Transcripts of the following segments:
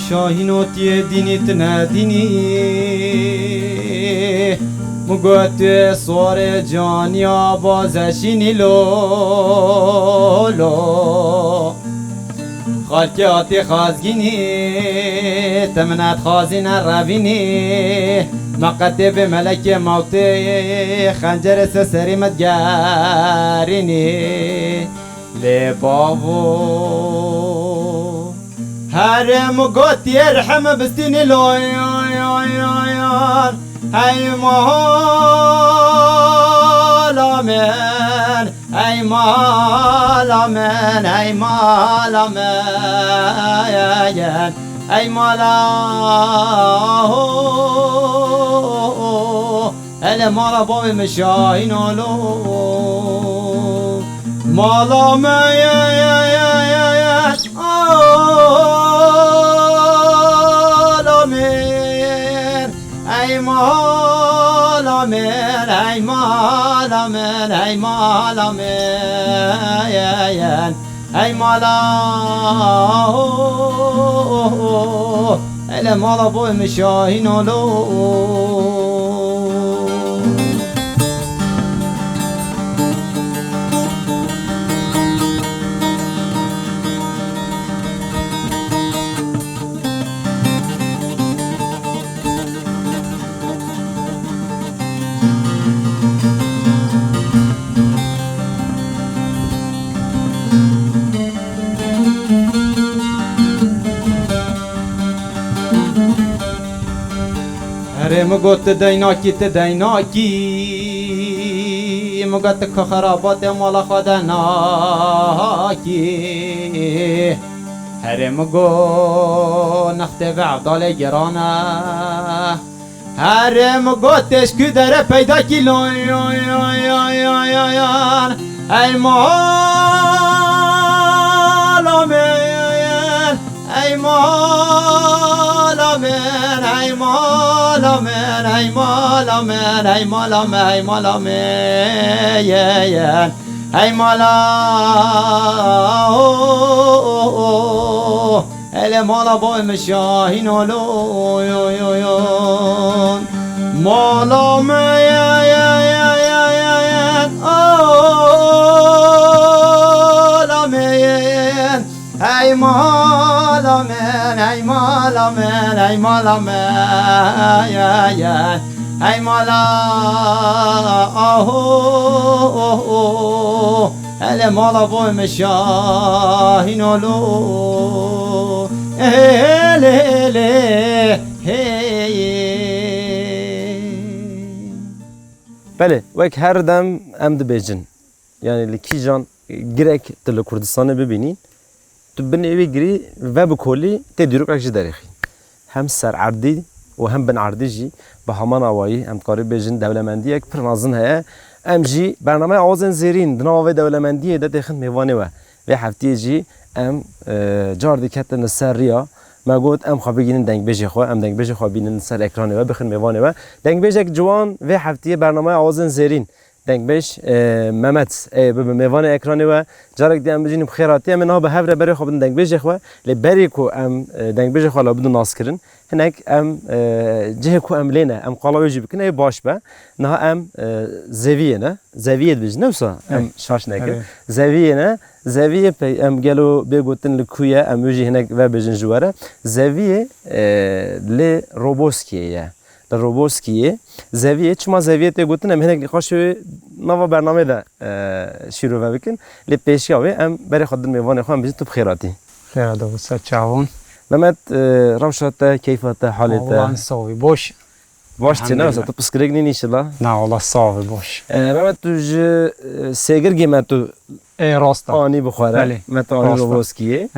شاهینوتی دینیت ندینی مگوت سوار جانیا بازشینی لولو خالکیاتی خازگینی تمنات خازین روینی مقتب ملک موتی خنجر سسریمت گارینی لبابو هرم قوتي ارحم بستني لويان هاي مال من هاي مال من هاي مال من هاي مال هلا مال بابي مشاهين لو مالا ما يا آلامين أي مالامين أي مالامين أي مالامين أي مالا إلى مالا بوي مشاهين لو مگوت دیناکی مگوت که خرابات مال خود ناکی هر مگو نخت و عبدال گرانه هر مگوتش که در پیدا کی لویان ای مالامین ای مالامین ای مالامین ای مالامین ای مالامین ای مالامین ای مالا ال مالا با مشاهین لویان مالا مالامین ای مالامین ای مالامین ای مالامین ای مالا ال مالا با مشاهین لو بله وک هر دم ام دبیجن یعنی لکی جان گرک دل کردستان ببینین تو بنوی گری و بکلی تدیروک اکش داریخی هم سر عردی و هم بن عردی جی به همان آوایی هم کاری بیجن دولمندی یک پر نازن هست ام جی برنامه آوازن زیرین دناوی دولمندی ده دخن میوانه و هفته جی ام جاردی کتن سر ریا ما گفت ام خواب بگیرن دنگ بیج خو ام دنگ بیج خواب بینن سر اکرانه و بخن میوانه و دنگ بیج یک جوان و هفته برنامه آوازن زیرین دنگ بیج ممت به میوان اکرانه و جارک دی ام بجین بخیراتی ام نه به هفته بری خواب دنگ بیج خو لبری کو ام دنگ بیج خو لابد ناس کرن هناك ام جهكو ام لينا ام قالوا يجي بكنا باش با نها ام زاويه زاويه بج نفسه ام شاش نك زاويه ام قالوا بيقولن لكويا ام يجي هناك وبجن جواره زاويه لروبوسكيه لروبوسكيه زاويه چما زاويه تقولن ام هناك نقاش نوا برنامه ده شروع بكن لبيشياوي ام بري خدن ميوان خو ام بجن تو بخيراتي خير هذا وساتشاون ممت روشته كيفته حالته والله نسوي باش تناس تبسكريني ان شاء الله لا والله صافي باش ممت توج سيجر جيماتو اي راستا اني بخوره مت اني روبوسكي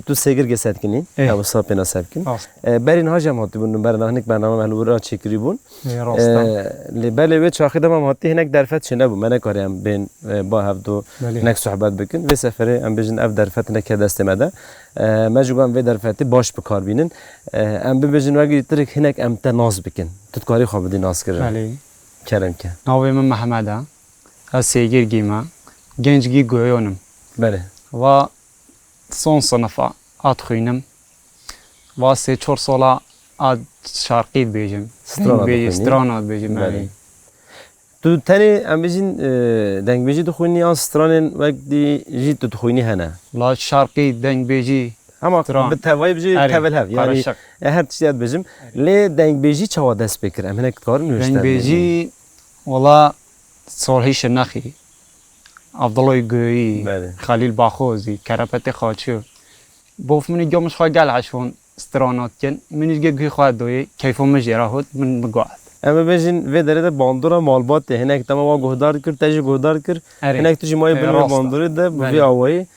تو سيجر جسد كني او صابنا سابكن برين هاجم هاتي بون برنا هناك برنامه مهلورا تشكري بون اللي بالي ويتش اخذ ما هاتي هناك درفت شنو من كاريم بين با هفدو هناك صحبات بكن في سفره ام بجن اف درفت هناك دست مده ما جوان في درفت باش بكار بينن ام بجن واجي ترك هناك ام تناز بكن تتكاري خواب دي ناس كرن بله كرم كان ناوي من محمد سيجر جيما gençgi goyonum. Bele. Ve son sınıfa atxoynum. و 3-4 سالا از شرقی بیجم Strana بیجی دخونی؟ سترانا بیجم بله. بله تو تنی ام بیجین دنگ بیجی دخونی آن سترانن وقتی جی تو دخونی هنه لا شرقی دنگ بیجی اما ستران. به توای بیجی آره. تول هف یعنی قرشک. هر چیزی بیجیم لی دنگ بیجی چوا دست بکر ام هنک کار نوشته دنگ بیجی والا صالحیش نخی عبدالله گویی بله. خلیل باخوزی کرپت خاچو بوف منی جامش خواه گل عشون سترانات کن منی گوی خواه دوی کیفو مجیره هود من مقاعد ام بیجین و داره ده باندورا مالبات هنک تمام وا گهدار کر تجی گهدار کر آره. هنک تو جمعی بین راسته. باندوری ده بی بله. آوایی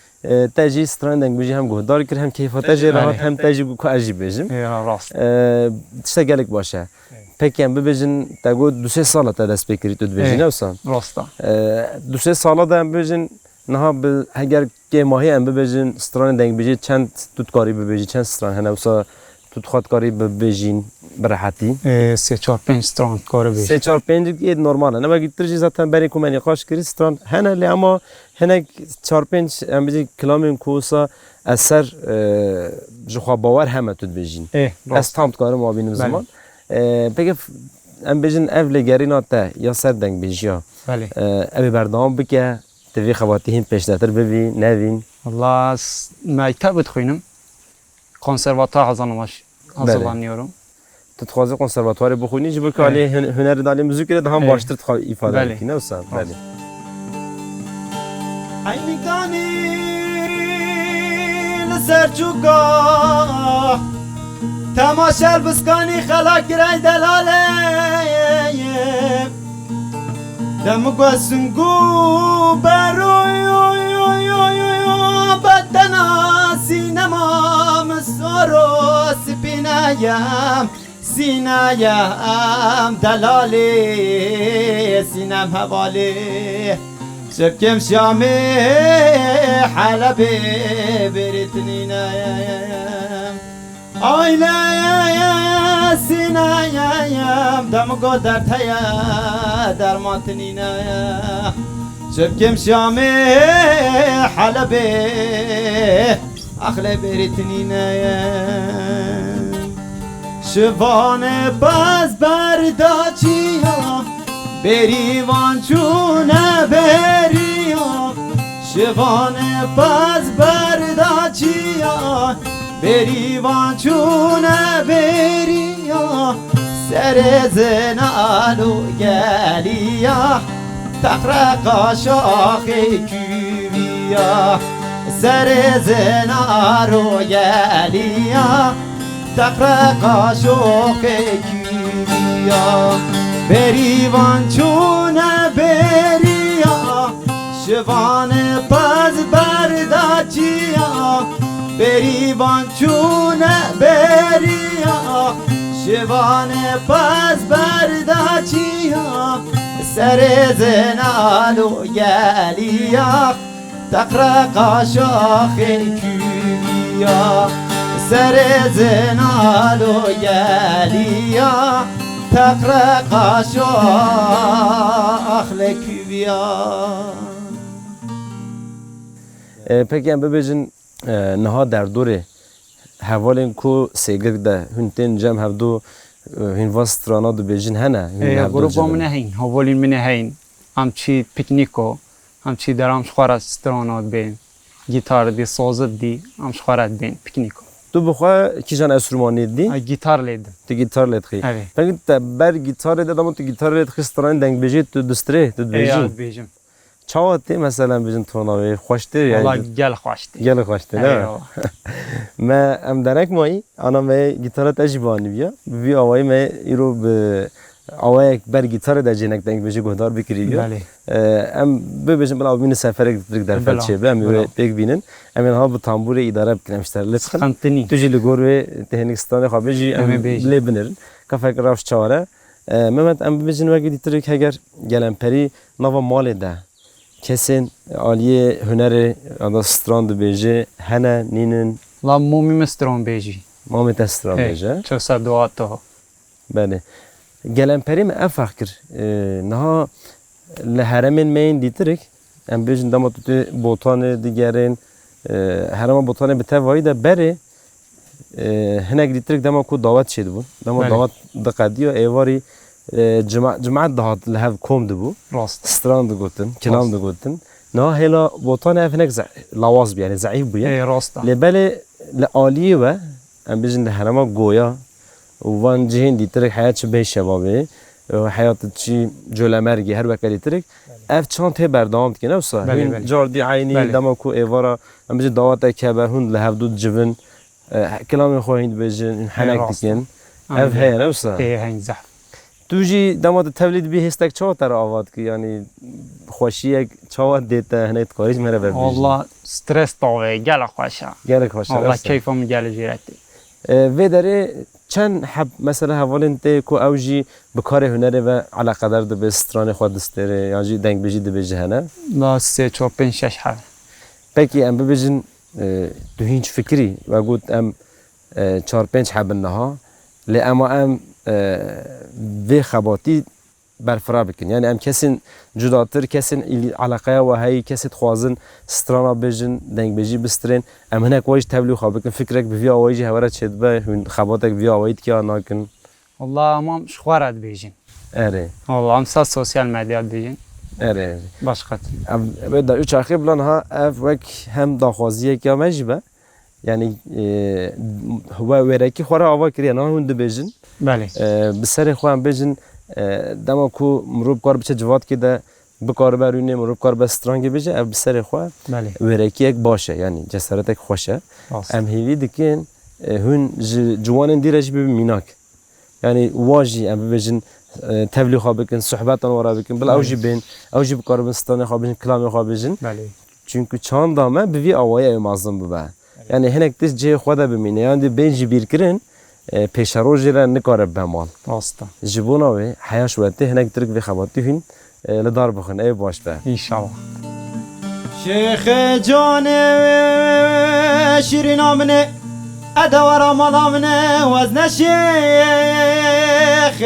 تجی ستران دنگ بیجی هم گهدار کر هم کیفات تجی بله. راحت هم تجی کو اجی بیجیم راست تشتا گلک باشه پکی ام بیجین تگو 2-3 ساله تا دست بکری تو بیجین اوسان راستا 2-3 ساله ده ام بیجین نه به اگر که ماهی ام بیجین ستران دنگ بیجی چند توت کاری بیجی چند ستران هنه اوسا توت خود کاری بیجین براحتی 3-4-5 ستران کار بیجی 3-4-5 یه نرماله نه بگی ترجی زاتن برای کومنی قاش کری ستران هنه لی اما هنه 4-5 ام بیجی کلامیم کوسا اثر جخوا باور همه توت بیجین از راست tam tukarım o benim zaman. Peki em bejin ev legeri nate ya ser deng bejiya. بله Ev berdam bike tevi xewatihin peşnetir bevi nevin. والله مکتب بخوینم کنسرواتوار hazırlanıyorum. Tu dixwaze konservatuarê bixwînî ji bo ku alê hunerê dalê muzîkê de ham baştir îfade Belê. bikî ne wisa? Belê. عینکانی لسر چوکا تماشل بسکانی خلا کرای دلاله دم گوسنگو بروی بدنا سینما مسارو سپینایم سینایم دلاله سینم حواله شبكم شامي حلبي بريتنينا عينا يا سينا يا دم قدر تيا درماتنينا شبكم شامي حلبي أخلي بريتنينا شفان باز برداچيا بریوان چونه بریا شوان باز برداچیا بریوان چونه بریا سر زنالو گلیا تقرقا شاخی کویا سر زنالو گلیا تقرقا شاخی کویا بریوان چونه بریا شوان پز برداچیا بریوان چونه بریا شوان پز برداچیا سر زنالو گلیا تقرقا شاخی کویا سر زنالو گلیا تقرقا شاخلك بیا Peki em bibêjin niha derdorê hevalên ku sêgirk de hûn tên cem hevdû hîn vas strana dibêjin hene hûn hevdû گروپ cem من هین هولین من هین هم چی پیکنیکو هم چی درام شخوارت سترانات بین گیتار دی سازت دی هم شخوارت بین پیکنیکو Tu bixwe kîjan enstrûmanê dî گیتار لیدم tu gitar lê dixî. Evet. Peki te ber gitarê de dama tu gitarê lê dixî stranê dengbêjê tu distrê tu dibêjî. یاد بیجم Çawa tê mesela bêjin tonavê xweş tê والا yani گل خواشتی gelê xweş tê ne? Me em derek mayî ana me gitara te jî bianiviya. Vî awayî me îro bi awayek ber gitarê de cinek dengbêjî guhdar bikiriye. بله Em bibêjin bila bînin seferek dirik derfet Bila, çêbe em bila. ê pêk bînin. Em ê niha bi tamburê îdare bikin em ji ter lê bixin. خنتنی Tu jî li gor wê tehênikistanê xwe bêjî em Em ê bêjin. lê binirin. Kefek rewş çare. Mehmet em bibêjin wekî dîtirik heger gelemperî nava malê de kesên aliyê hunerê ya da stran dibêje hene nînin لا مومی مستران بیجی mamê te stran bêje. چو سر دوات تو Belê. Gelemperî me ev fex kir. Niha li heremên me yên dîtirik em bêjin dema tu tê botanê digerên herema botanê bi tevayî de berê هناك دیترک دما کو دعوت شد بود دما بله. دعوت دقیقی و ایواری جماعت دهات لحظ کم دبو راست ستران دگوتن کلام دگوتن نه هلا بوتان هناك لواز يعني ضعيف بيا ای راسته لبالي لآلية و ام بيجن لهرما قويا وان جهين ديترك حياة شبه شبابي وحياة شي جولا مرقي هر وكا ديترك اف چانت هي بردام تكينا وصا بله، هين بله. جار دي عيني بله. دمكو ايوارا ام بيجن دعوات كابر هون لهفدود جبن كلام خواهين بيجن حنك راسته. ديكين آه، اف هي نوصا ای هین زحف توجي دمات التوليد بي هستك چاوت ترى آواد كي يعني خوشيك چاوت ديتا هناك تقاريج مرة ببيجن والله سترس طاوه گل خوشه گلك خوش والله کیفم گل جیرتی و داره چند حب مثلا حوالن ته کو اوجی بکار هنره و علاقه دار به استران خود دستره یا جی دنگ بجی ده بجه هنه لا 3 4 5 6 حال پکی ام ببجن تو هیچ فکری و گوت ام 4 5 حب نها لی اما ام و خباتی برفرا بکن یعنی ام کسین جداتر کسین علاقه و هی کسی خوازن سترانا بجن دنگ بجی بسترین ام هناك واج تبلیغ خواب بکن فکرک به ویا واجی هورا چد به هون خباتک ویا واید کیا ناکن والله امام شخوارد بیجین اره والله امسا سوسیال مدیا بیجین اره başka بدا üç arka bilen ha ev vek hem daxwaziye ki mecbe yani hava vereki xora ava kiriye na hund bejin بله bi serê xwe em bêjin dema ku mirov kar biçe civat ki de bikar be rûnê mirov kar be strangê bêje ev bi serê xwe بله wêrekiyek baş e yani cesaretek xweş e راست em hêvî dikin hûn ji ciwanên dîre jî bibin mînak yani wa jî em bibêjin tevlî xwe bikin sohbetan wara bikin bil ew jî bên ew jî bikar bin stanê xwe bêjin kilamê xwe bêjin بله çünkü çanda me bi vî awaya ew mazlum bibe yani hinek dis cihê xwe de bimîne yani bên jî bîrkirin pêşerojê re nikare be mal راست ji bona wê heya şwetê hinek tirik vê xebatî hûn li dar bixin ew baş be inşallah شيخ جوني شيرين امني ادور ملامني وزن شيخ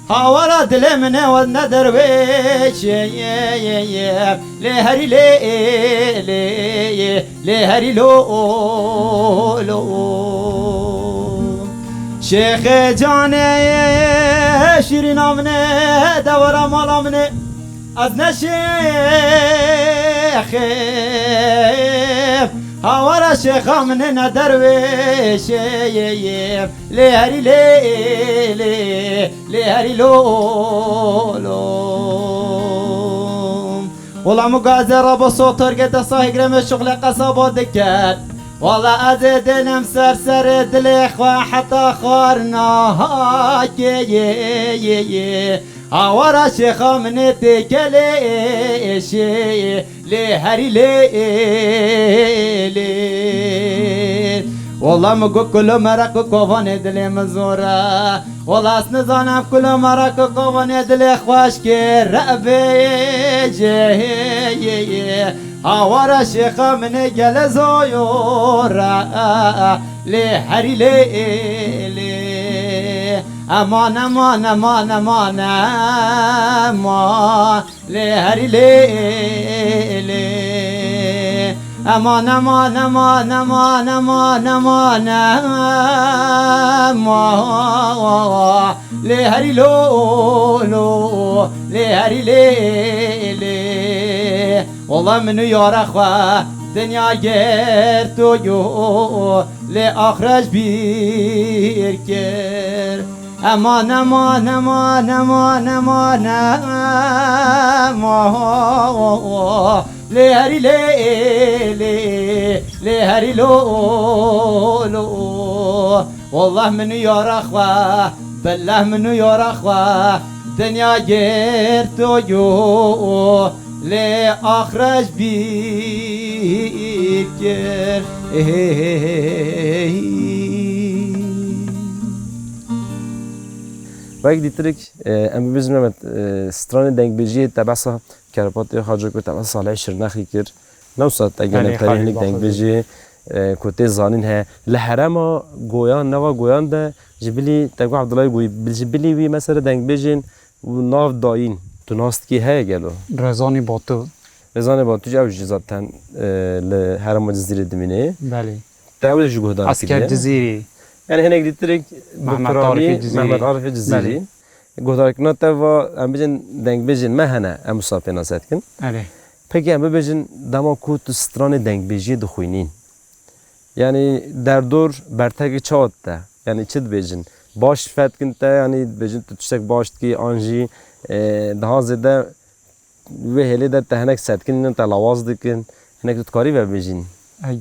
هاورا دلمني وزن درويش لهري لهري لو شيخ جاني شيرين امني دور ملامني از نشيخ هاورا شيخ من ندرويش لهري لهري لو والله مقازر ابو صوتر قد صايق رمي شغل قصبه دكات والله ازيد نمسر سر دليخ حتى خارنا هاكي هاورا شيخ من تكليش لهري لي والله مقو كل مرق كوفان دلي مزورا والله اسنزانم كل مرق كوفان دلي خوش كير ربي هاورا شيخ من جل زويورا لهري لي امان امان امان امان امان لهري لي امان امان امان امان امان امان امان لهري لو لهري لي والله منو يا رخوة دنيا گرتو يو لآخرج بيركر امان امان امان امان امان امان لهري لهري لو والله منو يا رخوة بالله منو يا رخوة دنيا گرتو يو لآخرج بيركر وقت دیترک ام بزنم ستران دنگ بجی تبعث کرپاتی خاجو کو تبعث صالح شرنخی کر نوصل تجنب ترین دنگ بجی کوته زانین ها لحرم گویان نوا گویان ده جبلی تقو عبدالله گوی جبلی وی مثلا دنگ بجین و ناف داین تو ناست کی های گلو رزانی باتو رزانه با توش اوج zaten لحرم جزیره دمینه بله دعوت جو گهدار عسكر جزيري yani هنگ دیترک محمد عارف جزیری. محمد عارف جزیری گهدار کنه تا و ام بجن دنگ بجن مهنه ام صافی نصیحت کن بله پکی ام بجن دما کو تو ستران دنگ بجی دخوینین yani derdor berteki çağıtta yani çid bejin baş fetkinte yani bejin tutuştek baş ki anji daha zede ve hele de tehnek setkinin talavaz dikin henek tutkari ve bejin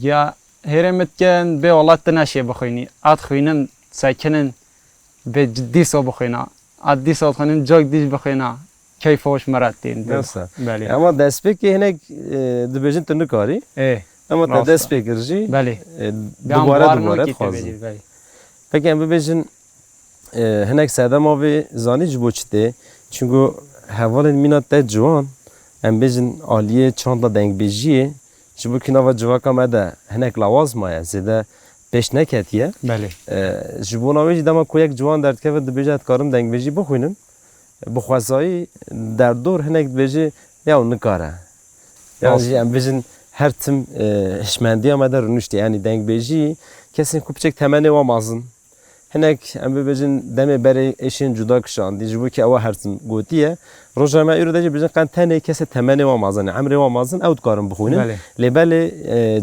يا هرمت كان بي والله تناشي بخويني ادخوينن ساكنن بجدي سو بخوينا ادي سو خنن جوك ديش بخوينا كيف hoş مراتين Nasıl? بله Ama despek ki henek dibejin tını kari ايه ama Nasıl? te despek irji بله dubara khazın. Peki em bejin henek sedem abi zani jboçte çünkü havalin minat te juan em bejin aliye çanda deng bejiye jibo kinava jwaka meda henek lawaz maya zede peş neketiye بله jibo navi dama koyak juan derdke ve dibejat karım deng beji bixwinin bu xwazayı derdor henek beji ya nikara yani em bejin her tim hişmendiye meda rünüşti yani deng beji kesin kupçek temene olmazın henek em bejin deme bere eşin juda kşandi jibo ki ava her tim gotiye rojama ürede bejin kan tane kese temene olmazın emre olmazın ev karım bixwinin بله lebele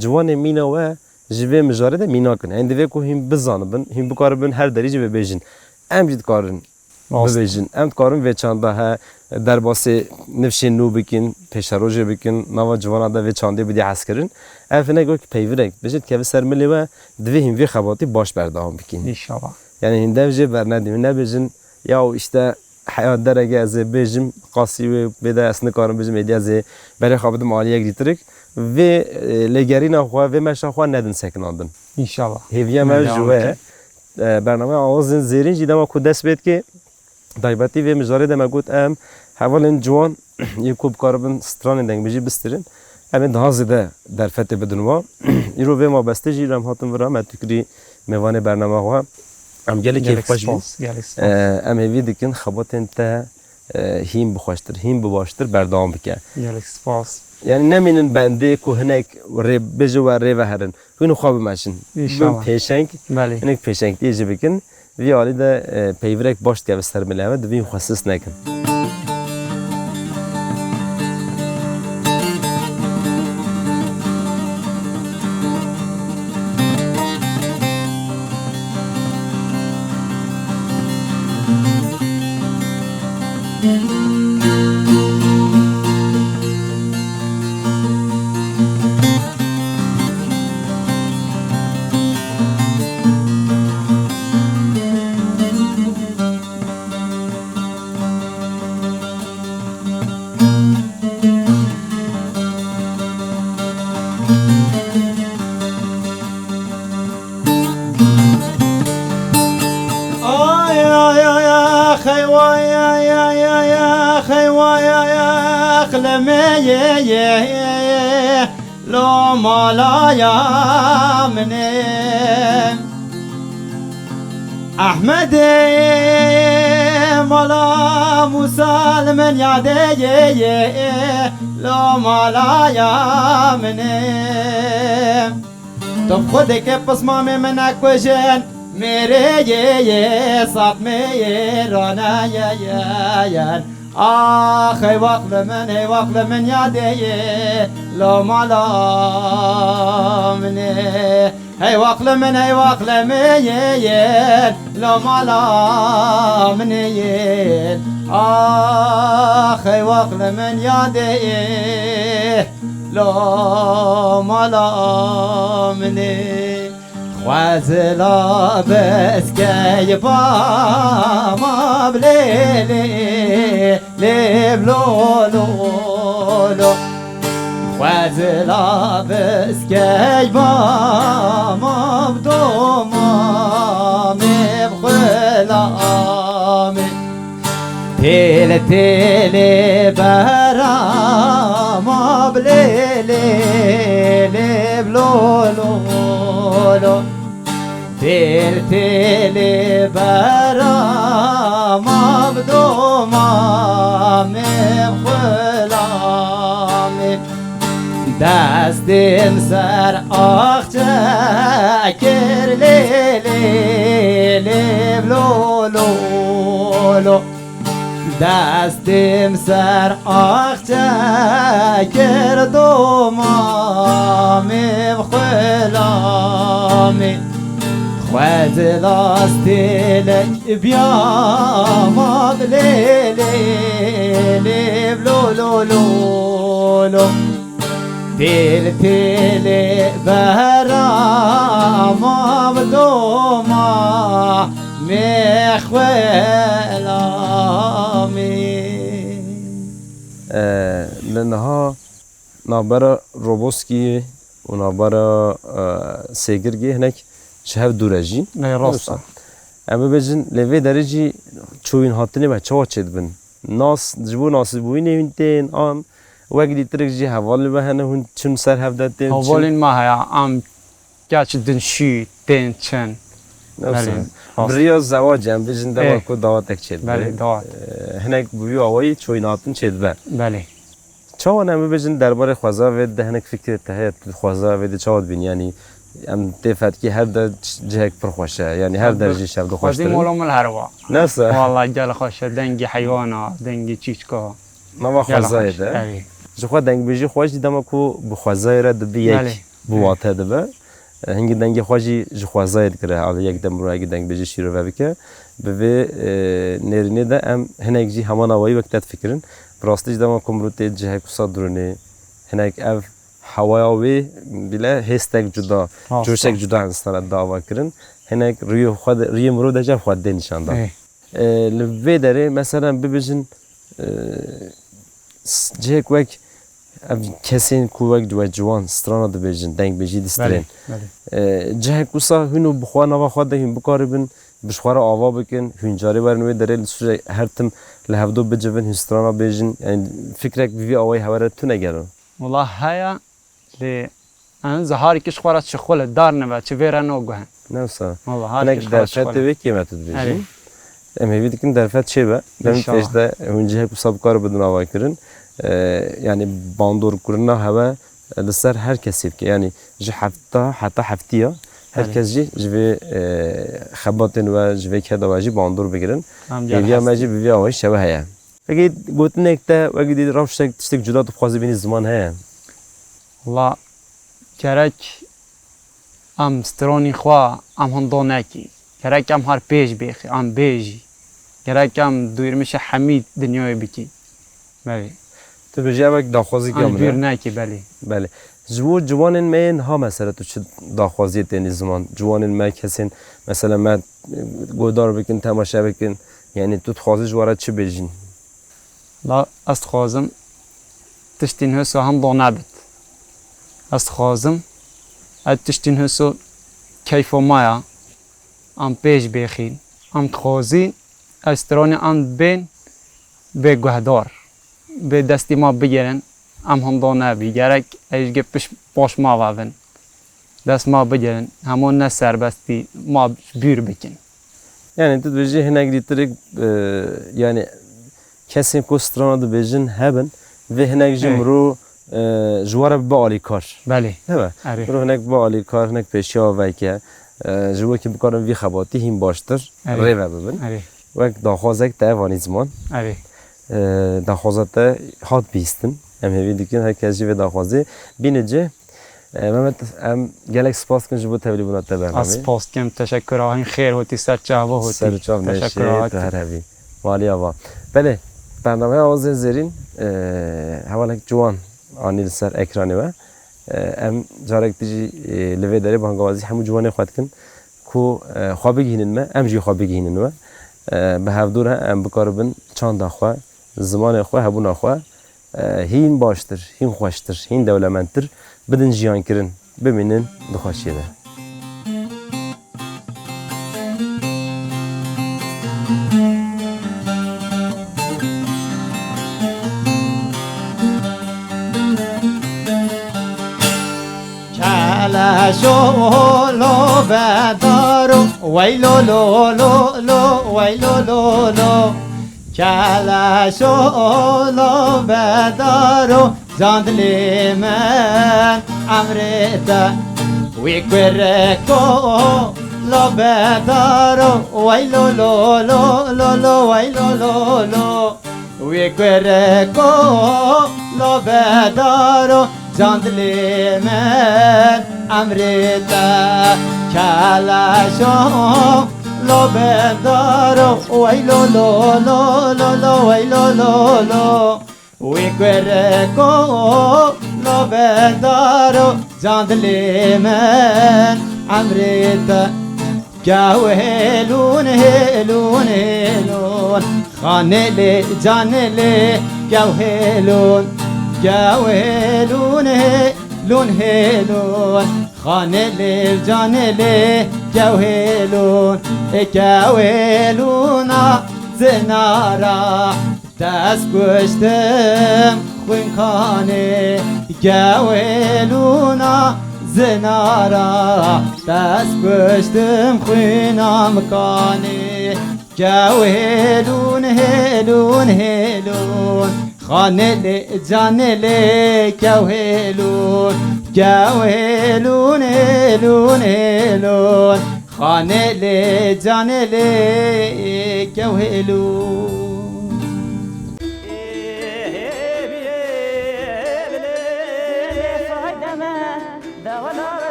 civan mina ve jive mijarede mina kin endeve ku him bizanibin him bikaribin her derece ve bejin em jid karın bejin em karın ve çanda ha derbası nefşin nu bikin peşaroje bikin nava civana da ve çande bidi askerin evine gök peyvirek bejit kev sermeli ve dve him ve xabati baş berdam bikin ان شاء الله yani hindevje bernedim ne bejin ya işte hayat derece az bejim qasi ve beda asne karın bejim ediyaze bere xabadım aliye gitirik ve legerina xwa ve meşa xwa nedin sekinandın ان شاء الله هیویا مجوه برنامه آوازن زیرین جیده ما کود دست بید که دایباتی و مجاره دم گوت ام حوالن جوان یکوب کاربن ستران دنگ بجی بسترین ام ده زده در فت بدنوا ایرو به ما بسته جیرم هاتم ورا متکری میوان برنامه ها ام گلی کیف خوش بید ام هیوی دکن خباتن تا هیم بخوشتر هیم بباشتر بردام بکه يالك سباس yani neminin bende kuhenek re beju ve re veherin hunu xab maşin İnşallah. peşenk بله henek peşenk diye jibikin vi ali de peyvrek baş diye sermeleve de vi xassis nekin ay ay ay خيوايا يا يا يا خيوايا يا خلمي لو مالا يا مني احمد مالا موسى من يعدي لو مالا يا مني طب خدك بصمامي منك وجن मेरे ये साथ में ये रोना ये آخ ای وقت من یاده لو مالا منه ای وقت من لو مالا منه آخ ای وقت من یاده لو مالا منه خوازلا بس کی با ما بلیلی لیب لو لو لو خوازلا بس کی با ما بدو ما مبخلامي تیل تیل برا ما بلیلی لیب لو لو لو تیل تیل برا ما بدو ما مبخلامي دستیم سر آخچه کر لی لی لی لو لو لو دستیم سر آخچه کر دومامی بخلامی خواد لاستیلک بیا ما بلی لی لی لو لو لو لو تیل تیل برام بدوما مخولامی لنها نابرا روبوسکی و نابرا سیگرگی هنک شهر دورجی نه راستا اما بجن لوی درجی چوین هاتنی و چه چید بن ناس جبو ناسی بوی نوینتین آم وقتی ترک جی حوالی به هنه هون چون سر هفدتین اولین ما هیا ام گاچ دنشی دن چن بله بریا زواج هم بجن دوا کو دعوتک چید بله دعوت هنک بوی آوایی چوین هاتن چید بر بله چاوان هم بجن درباره خوازا و ده هنک فکر تهیت خوازا و ده چاوت بین یعنی ام تفت که هر در جهک پرخوشه یعنی هر درجه شب دو خوش خودی مولم الهروا نسا والله جال خوشه دنگی حیوانا دنگی چیچکا ما خوازای ده بله جخوا دنگ بیجی خوش دیدم کو بخوازای را دبی بله. یک بواته دبه هنگی دنگ خوشی جخوازای دکره حالا یک دم رو اگه دنگ بیجی شیرو و بکه به نرینه ده ام هنگ جی همان آوایی وقتت فکرن براستش دم کمروتی جهک صد درونه هنگ اف هوایی بله هستک جدا جوشک جدا انسان دعوا کردن هنگ روی مرو دجا خود نشان داد لبی داره مثلا ببینن جهک وک کسین کوک جوان ستران دبیجن دنگ بیجی دسترین جهک وسا هنو بخوان آوا خود دهیم بکاربن بشخوار آوا بکن هنجاری برنوی داره لسوج هر تم لحظه بجوان هسترانا بیجن یعنی فکرک بیوی آوای هواره تو نگرو والله هيا ل أنا زهاري كش خورات شخولة دارنا بعد شفيرا نوجهن نفسه والله أنا هاري كش خورات درفت شخولة وی کیمت دبیجی أري ام هیوی دکن درفت چه با إن دم شاء الله. تجده هنجه کو سب کار بدون آوای کردن یعنی باندور کردن هوا لسر هر کسی که یعنی جه حتی هفتیا هر أري. کس جوی خباتن و جوی کدا و جی باندور بگیرن هم بیوی جال هم جی بیوی آوای شبه هیا اگه گوتن اکتا و اگه دید رفت تشتک جدا تو خوازی بینی زمان هیا والله كرك أم ستروني خوا أم هندوناكي كرك أم هار بيج بيخي أم بيجي كرك أم دوير مش حميد دنيوي بكي بله تو بجی اوک داخوازی أم کامله بيرناكي بله بله جوانین من ها مثلا تو چه داخوازی تنی زمان جوانین من کسین مثلا من گودار بکن تماشا بکن یعنی تو خوازی جوارا چه بجین لا أستخازم تشتين هسو هم ضنابت أستخازم تشتين هسو كيف مايا أم بيج بيخين أم تخازين أستروني أم بين بجهدار بدستي ما بيجرن أم هم ضنابي جرك إيش جبش باش ما وابن دست ما بيجرن همون نسر بستي ما بير بكن yani tu bejی هنگ دیترک yani kesin kostrana da bejin haben ve هنگ جمرو جوارا با علی کار بله نه أري رو هنگ با علی کار هنگ پیشیا و که جوا که بکارم وی خباتی هم باشتر أري. ریو ببین أري وقت داخوازک تا زمان أري داخوازت هات بیستن ام هیوی دکن هر کسی و داخوازی بینجه محمد ام گلک سپاس کن جبو تبلیغات تبرنامه أسپاس كم تشكر هاين خير هوتي سر جاوا هوتي سر چاو نشه تشكر تو هر هوی والی آوا بله برنامه آواز زرین حوالک جوان آنیل سر اکرانی و ام جارک دیجی لوی داره بانگوازی همو جوانی خواهد کن کو خوابه گینن ما ام جی خوابه گینن و به هفدور ام بکاربن چند خواه زمان خواه هبون خواه هین باشتر هین خوشتر هین دولمندتر بدن جیان کرن ببینن دخوشیه ده شو لو بدارو ويلو لو لو لو ويلو لو لو كلا شو لو بدارو جان دلی من امرتا وی کرکو لو بدارو وی لو لو لو لو لو وی لو لو لو وی کرکو لو بدارو جان دلی من امرتا کلاشو لو بدارو وی لو لو لو لو لو وی لو لو لو وی کرکو لو بدارو جان دلی من امرتا گاو هلون هلون هلون خانه لی جان لی گاو هلون گاو هلون هلون هلون خانه لی جان لی گاو هلون گاو هلونا زنارا دست گشتم خوین کانه گاو هلونا زنارا دست گشتم خوینم کانه گاو هلون هلون هلون خانه لی جان لی گاو هلون گاو هلون هلون هلون خانه لی جان لی گاو هلون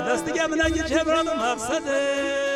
دستی که من اگه چه برام مقصده